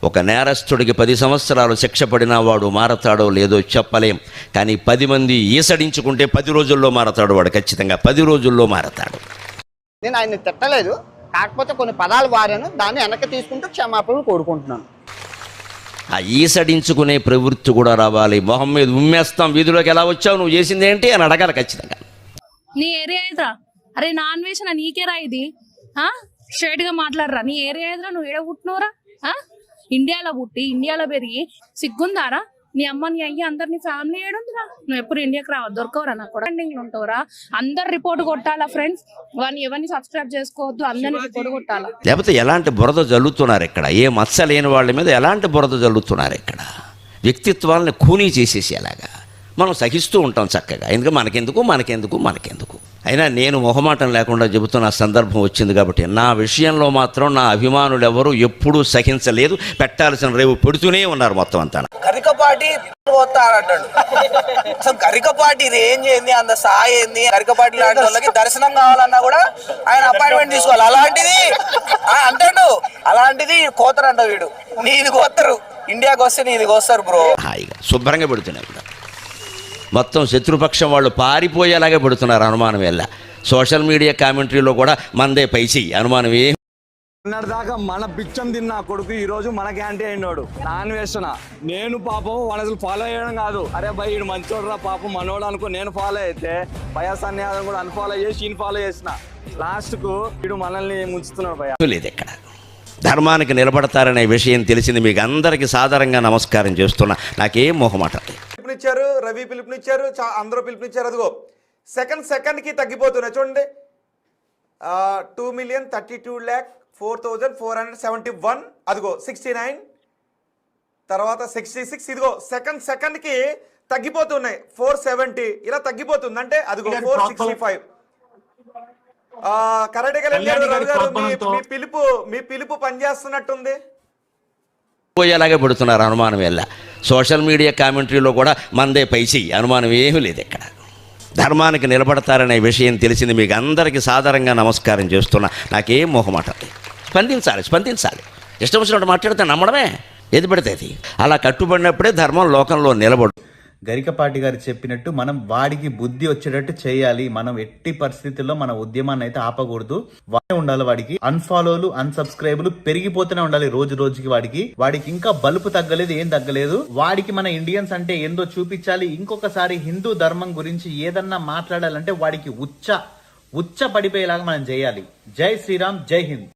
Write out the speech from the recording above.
ఒక నేరస్తుడికి 10 సంవత్సరాలు శిక్ష పడినా వాడు మారతాడో లేదో చెప్పలేం. కానీ 10 మంది ఈసడించుకుంటే 10 రోజుల్లో మారతాడు వాడు, ఖచ్చితంగా 10 రోజుల్లో మారతాడు. నేను ఆయన్ని తిట్టలేదు, కాకపోతే కొన్ని పదాలు వారాను, దాన్ని వెనక్కి తీసుకుంటూ క్షమాపణలు కోరుకుంటున్నాను. ఆ ఈసడించుకునే ప్రవృత్తి కూడా రావాలి. మొహం మీద ఉమ్మేస్తాం, వీధిలోకి ఎలా వచ్చావు, నువ్వు చేసింది ఏంటి అని అడగాలి ఖచ్చితంగా. నీ ఏరియా ఇదిరా, అరే నాన్ వెజ్ నా నీకేరా ఇది, స్ట్రైట్ గా మాట్లాడరా. నీ ఏరియా ఇదిరా, నువ్వు ఏడ పుట్టినవరా? ఇండియాలో పుట్టి ఇండియాలో పెరిగి సిగ్గుందారా? నీ అమ్మ నీ అయ్యి అందరు నీ ఫ్యామిలీ ఏడుందిరా? నువ్వు ఎప్పుడు ఇండియాకి రావా, దొరకవరా? నాకు కూడా ఎండింగ్ ఉంటావురా. అందరు రిపోర్ట్ కొట్టాలా ఫ్రెండ్స్, ఎవరిని సబ్స్క్రైబ్ చేసుకోవద్దు, అందరిని రిపోర్ట్ కొట్టాలా. లేకపోతే ఎలాంటి బురద జల్లుతున్నారు ఇక్కడ, ఏ మచ్చ లేని వాళ్ళ మీద ఎలాంటి బురద జల్లుతున్నారు ఇక్కడ. వ్యక్తిత్వాలని ఖూనీ చేసేసి అలాగా మనం సహిస్తూ ఉంటాం చక్కగా. ఎందుకంటే మనకెందుకు. అయినా నేను మొహమాటం లేకుండా చెబుతున్న సందర్భం వచ్చింది కాబట్టి నా విషయంలో మాత్రం నా అభిమానులు ఎవరు ఎప్పుడూ సహించలేదు. పెట్టాల్సిన రేవు పెడుతూనే ఉన్నారు మొత్తం అంతా. గరికపాటి పోతాడంటాడు. అసలు గరికపాటి రేంజ్ ఏంది, అంత సాయి ఏంది? గరికపాటి లాంటి వాళ్ళకి దర్శనం కావాలన్నా కూడా ఆయన అపాయింట్మెంట్ తీసుకోవాలి. అలాంటిది అంటాడు, అలాంటిది కోతరంట వీడు. నీది కోతరు, ఇండియాకి వస్తే నీది కోస్తారు బ్రో. హాయిగా శుభ్రంగా పెడుతున్నాయి కూడా. మొత్తం శత్రుపక్షం వాళ్ళు పారిపోయేలాగే పెడుతున్నారు అనుమానం వెళ్ళ. సోషల్ మీడియా కామెంటరీలో కూడా మనదే పైచి అనుమానం ఏ దాకా మన బిచ్చం తిన్న కొడుకు ఈ రోజు మన క్యాంటీ అయినాడు. నాన్ వేస్తున్నా నేను పాపం వాడు ఫాలో చేయడం కాదు, అరే భయ్ వీడు మంచోడు రా పాపం మనోడు అనుకో నేను ఫాలో అయితే భయాసాన్ని కూడా అన్ఫాలో చేసి ఈయన ఫాలో చేసిన. లాస్ట్ కు వీడు మనల్ని ముంచుతున్నాడు. భయ లేదు ఎక్కడ ధర్మానికి నిలబడతారనే విషయం తెలిసింది. మీకు అందరికీ సాధారణంగా నమస్కారం చేస్తున్నా. నాకేం మొహమాట. పిలుపునిచ్చారు, రవి పిలుపునిచ్చారు, అందరూ పిలుపునిచ్చారు. అదిగో సెకండ్కి తగ్గిపోతున్నాయి చూడండి. 2,32,04,471. అదిగో 69, తర్వాత 66. ఇదిగో సెకండ్కి తగ్గిపోతున్నాయి. 470 ఇలా తగ్గిపోతుంది. అంటే అదిగో 465. కరెక్ట్గా రవి గారు మీ పిలుపు పనిచేస్తున్నట్టుంది. పోయేలాగే పెడుతున్నారు అనుమానం వెళ్ళ. సోషల్ మీడియా కామెంటరీలో కూడా మనదే పైచి అనుమానం ఏమీ లేదు ఇక్కడ. ధర్మానికి నిలబడతారనే విషయం తెలిసింది. మీకు అందరికీ సాధారణంగా నమస్కారం చేస్తున్నా. నాకేం మొహమాట. స్పందించాలి. ఇష్టం వచ్చినట్టు మాట్లాడితే నమ్మడమే, ఏది పడితే అది. అలా కట్టుబడినప్పుడే ధర్మం లోకంలో నిలబడు. గరికపాటి గారు చెప్పినట్టు మనం వాడికి బుద్ధి వచ్చేటట్టు చేయాలి. మనం ఎట్టి పరిస్థితుల్లో మన ఉద్యమాన్ని అయితే ఆపకూడదు. వాడే ఉండాలి. వాడికి అన్ఫాలోలు అన్సబ్స్క్రైబులు పెరిగిపోతూనే ఉండాలి రోజు రోజుకి. వాడికి ఇంకా బలుపు తగ్గలేదు, ఏం తగ్గలేదు. వాడికి మన ఇండియన్స్ అంటే ఏందో చూపించాలి. ఇంకొకసారి హిందూ ధర్మం గురించి ఏదన్నా మాట్లాడాలంటే వాడికి ఉచ్చ పడిపోయేలాగా మనం చేయాలి. జై శ్రీరామ్, జై హింద్.